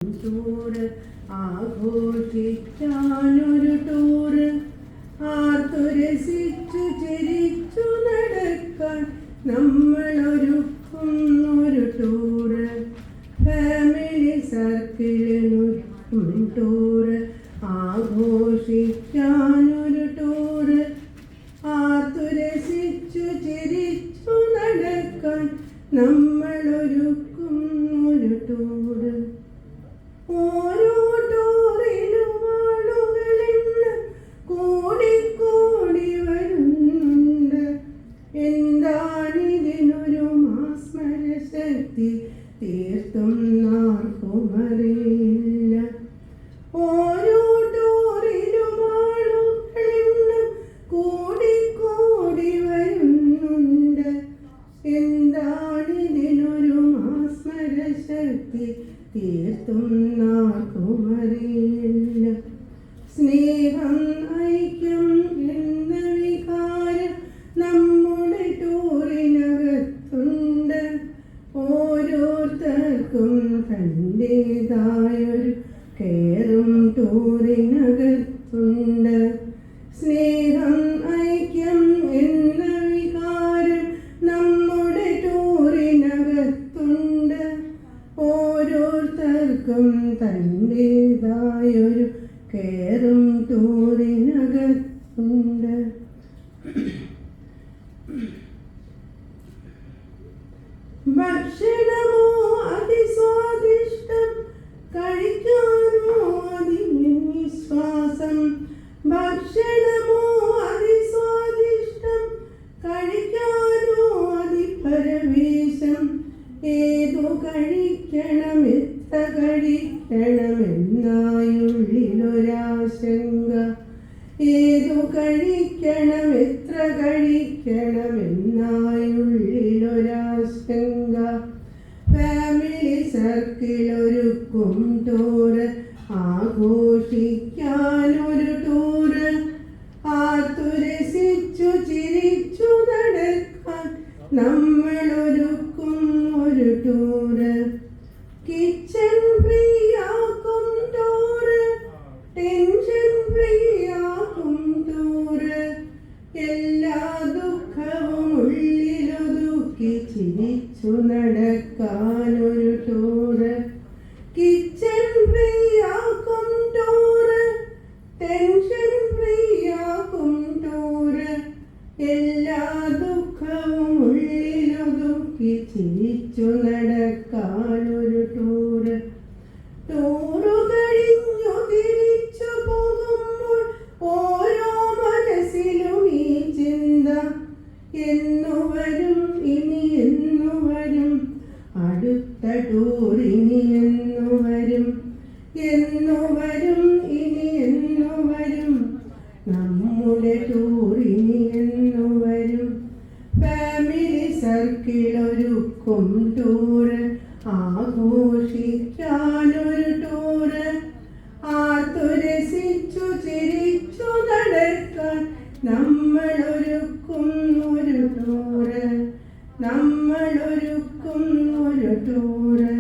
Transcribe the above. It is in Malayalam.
ടൂറ് ആഘോഷിക്കാനൊരു ടൂറ്, ആർത്തുരസിച്ചു ചിരിച്ചു നടക്കാൻ നമ്മളൊരുക്കുന്നൊരു ടൂറ്, ഫാമിലി സർക്കിളിനൊരുക്കും ടൂറ്, ആഘോഷിക്കാനൊരു ടൂറ്, ആർത്തുരസിച്ചു ചിരിച്ചു നടക്കാൻ നമ്മളൊരുക്കുന്നൊരു ടൂറ്. ഓരോ ടൂറിലും ആളുകളെന്ന് കൂടിക്കൂടി വരുന്നുണ്ട്. എന്താണിതിനൊരു മാസ്മരശക്തി തീർത്തും ആർക്കുമറിയില്ല. ഓരോ ടൂറിലും ആളുകളെന്ന് കൂടിക്കൂടി വരുന്നുണ്ട്. എന്താണിതിനൊരു മാസ്മരശക്തി തീർത്തും ആർക്കുമറിയില്ല. സ്നേഹം ഐക്യം എന്ന വികാരം നമ്മുടെ ടൂറിനകത്തുണ്ട്. ഓരോരുത്തർക്കും തൻ്റേതായൊരു കെയറും ടൂറിനകത്തുണ്ട്. സ്നേഹം ഐക്യം എന്ന വികാരം നമ്മുടെ ടൂറിനകത്തുണ്ട്. ഓരോരുത്തർക്കും തൻ്റേതായൊരു കെയറും ടൂറിനകത്തുണ്ട്. ഭക്ഷണമോ അതിസ്വാദിഷ്ടം, കഴിക്കാനോ അതിനിശ്വാസം. ഭക്ഷണമോ അതിസ്വാദിഷ്ടം, കഴിക്കാനോ അതിപരവേശം. ഏതു കഴിക്കണം എത്ര കഴിക്കണമെന്നായുള്ളിലൊരാശങ്ക. ഏതു കഴിക്കണം എത്ര കഴിക്കണമെന്നായുള്ളിലൊരാശങ്ക. ഫാമിലി സർക്കിളൊരുക്കും ടൂറ്, ആഘോഷിക്കാനൊരു ടൂറ്, ആർത്തുരസിച്ചു ചിരിച്ചു നടക്കാൻ നമ്മളൊരുക്കും ഒരു ടൂറ്. കിച്ചൺ ഫ്രീയാക്കും ടൂറ്, ടെൻഷൻ ഫ്രീയാക്കും ടൂറ്, എല്ലാ ദുഃഖവും ഉള്ളിലൊതുക്കി ചിരിച്ചു നടക്കാനൊരു ടൂറ്. കിച്ചൺ ഫ്രീയാക്കും ടൂറ്, ടെൻഷൻ ഫ്രീയാക്കും ടൂറ്, എല്ലാ ദുഃഖവും ഉള്ളിലൊതുക്കി ചിരിച്ചു നടക്കാനൊരു ടൂറ്. ടൂറു കഴിഞ്ഞു തിരിച്ചു പോകുമ്പോൾ ഓരോ മനസ്സിലും ഈ ചിന്ത. എന്നുവരും ഇനി എന്നുവരും അടുത്ത ടൂറിനി എന്നുവരും. എന്നുവരും ഇനി എന്നുവരും നമ്മുടെ ടൂറിനി എന്നുവരും. ഫാമിലി സർക്കിളൊരുക്കും ടൂറ്, ആഘോഷിക്കാനൊരു ടൂറ്, ആർത്തുരസിച്ചു ചിരിച്ചു നടക്കാൻ നമ്മളൊരുക്കും ഒരു ടൂറ്. നമ്മളൊരുക്കും ഒരു ടൂറ്.